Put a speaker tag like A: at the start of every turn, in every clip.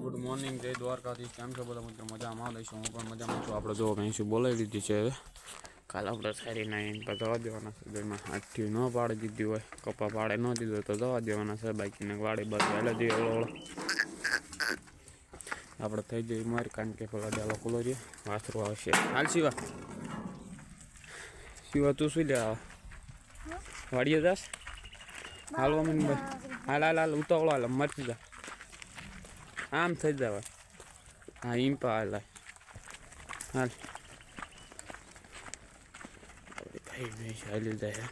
A: Good morning जय द्वारकाधीश केम छो બધા મિત્રો મજામાં લઈશું હું પણ મજામાં છું। આપણે જો ભેંસું બોલાવી દીધી છે હવે કાલ આપણે સારી નાઈન પર જવા દેવાના છે બેમાં આઠથી ન પાડી દીધી હોય કપા પાડે ન દીધો તો જવા દેવાના છે બાકીને વાડી બસ હાલે જઈએ ઓળો આપણે થઈ જઈએ મારી કારણ કે પેલા ડાલો ખુલ્લો રહ્યો વાસરું આવશે હાલ શિવા તું શું લે વાડીએ જાસ હાલવા મને ભાઈ હાલ હાલ હાલ ઉતાવળો હાલ મરતી જા આમ થઈ જવાય હા એમ પા હાલ હાલ ભાઈ ભેંસ હાલી જાય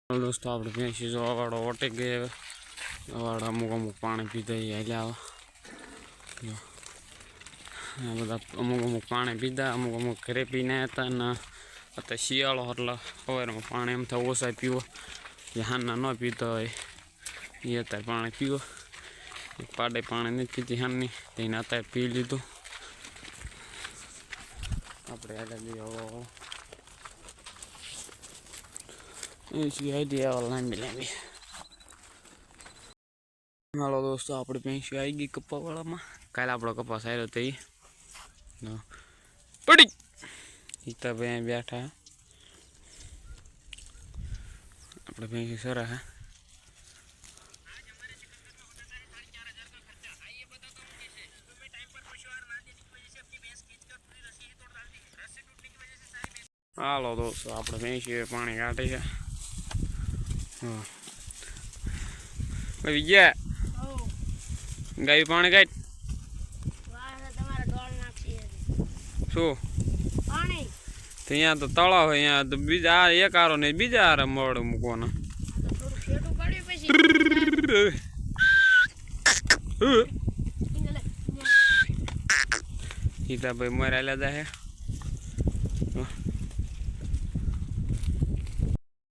A: दोस्तों આપણે ભેંસી જો વાળો ઓટે ગયે વાળા અમુક પાણી પીધા હાલ્યા બધા અમુક પાણી પીધા અમુક ઘરે પીને હતા ને અત્યારે શિયાળો એટલે સવારમાં પાણી એમ થાય ઓછા પીવો જે હાનના ન પીતો હોય એ અત્યારે પાણી પીવો પાડે પાણી નથી પીતી હાનની તેને અત્યારે પી લીધું આપણે આગળ જઈએ લાંબી લાંબી હાલો દોસ્તો આપણે ભેંસી આવી ગઈ કપાવાળામાં કાલે આપણો કપાસ આવ્યો તો પડી હિતાભાઈ બેઠા આપણે ભેંસી સરા હે હાલો દોસ્તો આપણે ભેંસી પાણી કાઢે છે વિજય ગાયું પાણી કાઢ શું અહીંયા તો તળાવ હોય અહીંયા તો બીજા એક આરો ને બીજા આરે મોડ મૂકવાના હિતાભાઈ મરેલા જાય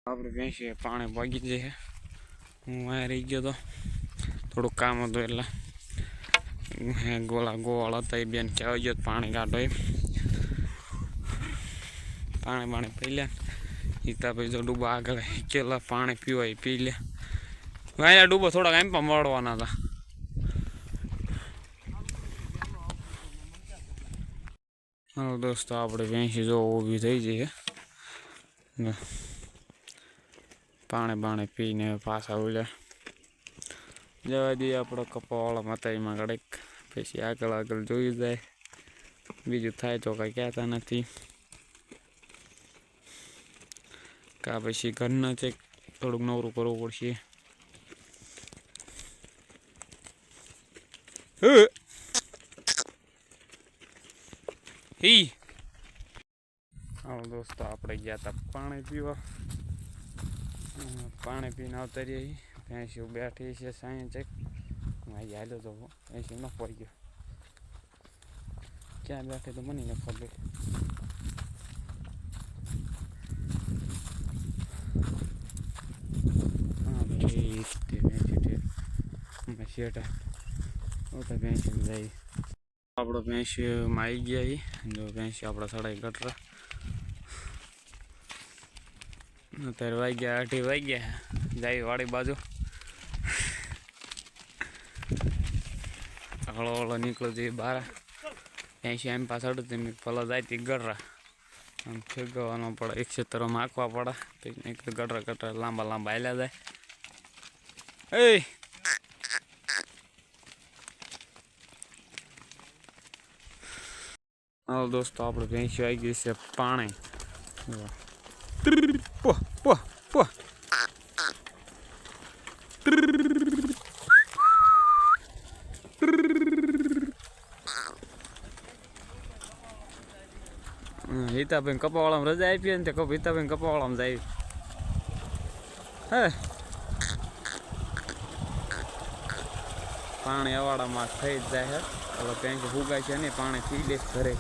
A: આપણે ભેંસી પાણી ભાગી જાય હું અહીંયા રહી ગયો તો થોડુંક કામ હતું એટલે ગોળા હતા એ બેન કહેવાય ગયો પાણી કાઢો એમ પાણી પી લે હિતાભાઈ જો ડૂબા આગળ કેલા પાણી પીવાય પી લે અહીંયા ડૂબો થોડાક એમ પણ મળવાના હતા હા દોસ્તો આપણે ભેંસી જો ઊભી થઈ જઈએ પાણી પીને પાછા ઉલ્યા જવા દઈએ આપણો કપાવાળા માતાજીમાં કડક પછી આગળ જોઈ જાય બીજું થાય તો કાંઈ કહેતા નથી કા પછી ઘરના છે થોડુંક નવરું કરવું પડશે હા દોસ્તો આપણે ગયા હતા પાણી પીવા પાણી પીને આવતા રહી ભેંસી બેઠી છે સાંઈ ચેક હાલ્યો તો ભેંસી ન પડી ગયો ક્યાં બેઠે તો મને ન ખબર હા ભાઈ તે ભેંસી શેઠા તો ભેંસી જાય આપણો ભેંસીમાં આવી ગયા જો ભેંસી આપણા સડાઈ ગટરા અત્યારે વાગ્યા 8 વાગ્યા જાય વાડી બાજુ હળો નીકળો જઈએ બહાર ભેંસી એમ પાછળ તમે પેલા જાય તે ગટરા આમ ફેરવવાનો પડે એક ક્ષેત્રમાં આંકવા પડે એક ગટરા લાંબા હાલ્યા જાય એ હાલો દોસ્તો આપણે ભેંસી આવી ગઈ છે પાણી હિતાભાઈ કપાવાળામાં રજા આપી ને હિતાભાઈ કપાવાળામાં જાય હે પાણી અવાડામાં થઈ જ જાય હવે ભેંસી ફૂગાય છે ને પાણી પી લે ઘરે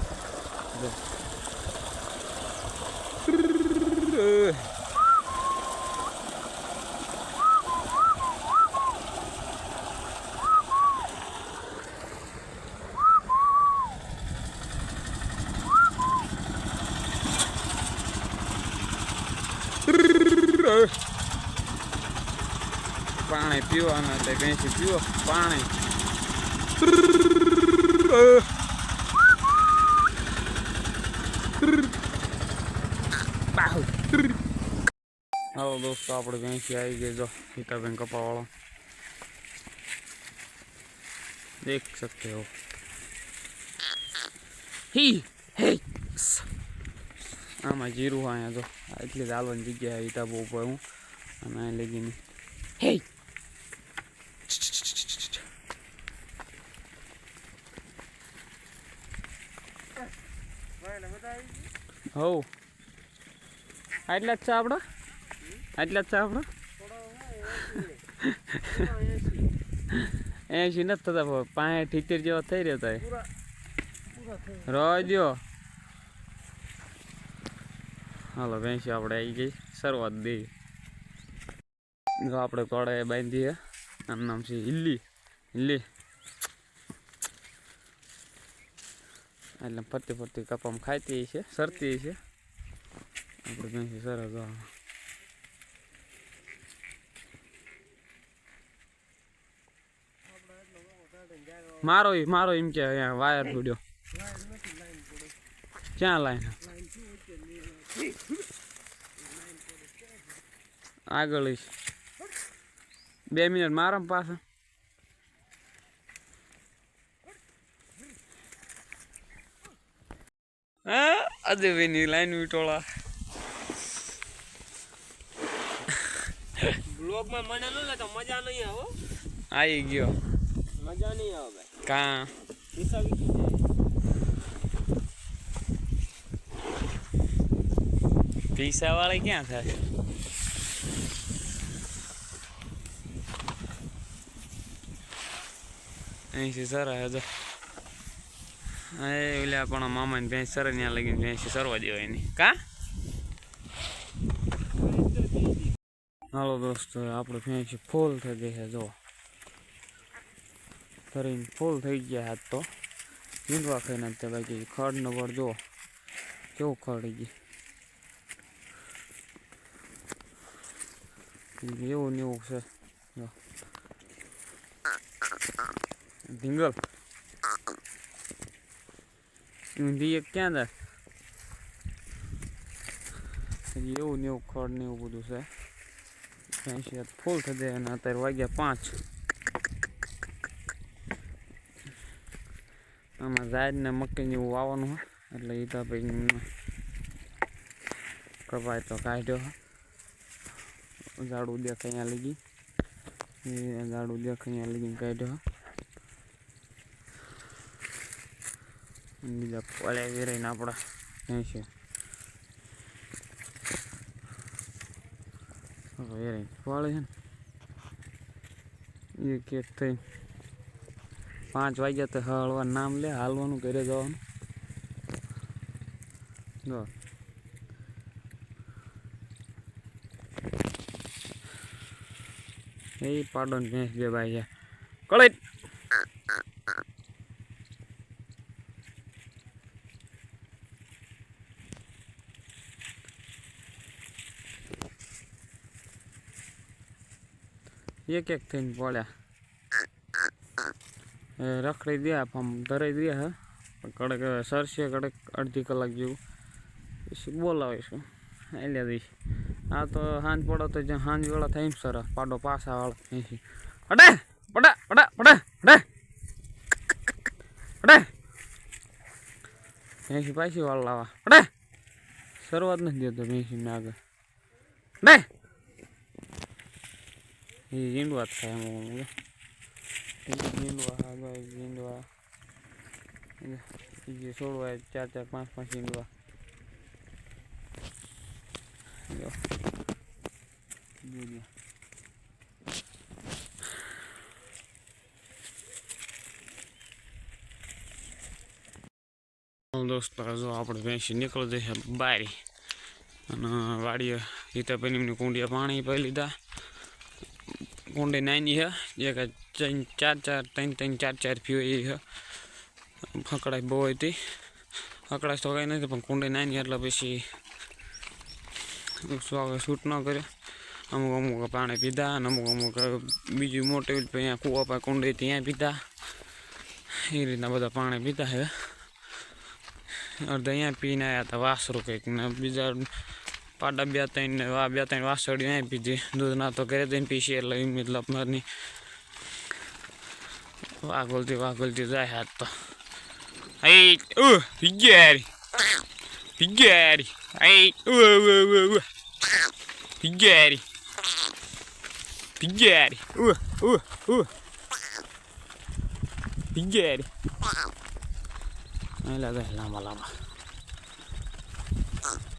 A: पानी पीओ भैंसी पीओ पानी हेलो दोस्तों आप भैंसी आई गई जो हिताबेन कपा वाला देख सकते हो ही हे आम जीरू अँ जो एटली हालवानी जग्या हिताबो उभो हूँ अँ लगी हे हो आटला ज आपड़ा आटला ज आपड़ा 80 નથી થતા 75 જેવા થઈ રહેતા રજો હાલો ભેંસી આપણે આવી ગઈ શરૂઆત દે જો આપણે તોડે બાંધી હે આમ નામ છે હિલ્લી હિલ્લી એટલે ફરતી ફરતી કપામાં ખાતી છે સરતી છે આપણે ભેંસી સરસ मारो एम क्या वायर टूड्यो क्या लाइन आगळ 2 मिनिट मारो पास अदे वेनी लाइन विटोला ब्लॉग में मने न ले तो मजा नहीं आवे आई गयो मजा नहीं आवे कहाँ पीसा वाले क्या था ऐसे सर है जो ओले अपना मामा ने भैंस सर नहीं लगी भैंस सरवा देवाय नहीं का हेलो दोस्तों आप भैंस फूल थे गई है जो फूल थी गया है तो नींदवा खाई ना बाकी खड़ न वर जो क्यों खड़ी गई એવું છે ઢીંગલ ઊંધી એક ક્યાં દે એવું ને એવું ખડ ને એવું બધું છે ભેંસી ફૂલ થઈ જાય અને અત્યારે વાગ્યા 5 આમાં ઝાડ ને મકઈ જેવું વાવવાનું હોય એટલે એ તો ભાઈ કપાય તો કાઢ્યો झाड़ू देख यहाँ लगी झाड़ू देख यहाँ लगी काढ़ो बीजा पड़े वेरे अपना ऐसे वेरे पड़े ये के 5 वाग्या तो हलवा नाम ले हालवा करे जवा पाडो भैंस जे भाई है कड़े एक एक थी पड़ा रखड़ी दिया हम धराई दिया है कड़क सरसे कड़क अर्धी कलाक जो बोलावीशू एलिया दईश आ तो हांज पड़ो तो हांज वेला थाय सर पाडो पासा वाला ऐसी अडे पड़ा पड़ा पड़ा अडे अडे ऐसी पासी वाला लावा अडे शुरुआत नहीं देतो ऐसी में आगे अडे ये जींडवा था मुझे जींडवा आगे जींडवा ये छोड़वा 4 4 5 जींडवा दोस्तों जो आप भैंसी निकल जाए बारी वाड़ी हिताबेन कुंडिया पानी पी लीधा कुंडी नानी है एक 3 4 पीओ है हकड़ा बहुत थी हकड़ा तो कहीं नहीं कुंडी नानी एट पी शूट न करे અમુક અમુક પાણી પીધા અને અમુક અમુક બીજું મોટી અહીંયા કૂવા પાસે કુંડી ત્યાં પીધા એ રીતના બધા પાણી પીધા છે અડધા અહીંયા પીને આવ્યા હતા વાસરું કંઈક ને બીજા પાડા બે ત્રણ વાસળીઓ અહીંયા પીધી દૂધના તો ઘરે જઈને પીસી એટલે મતલબ મારની વાગોલતી જાય હાથ તો Piggieri, Piggieri, Piggieri, Piggieri, Piggieri. Lama.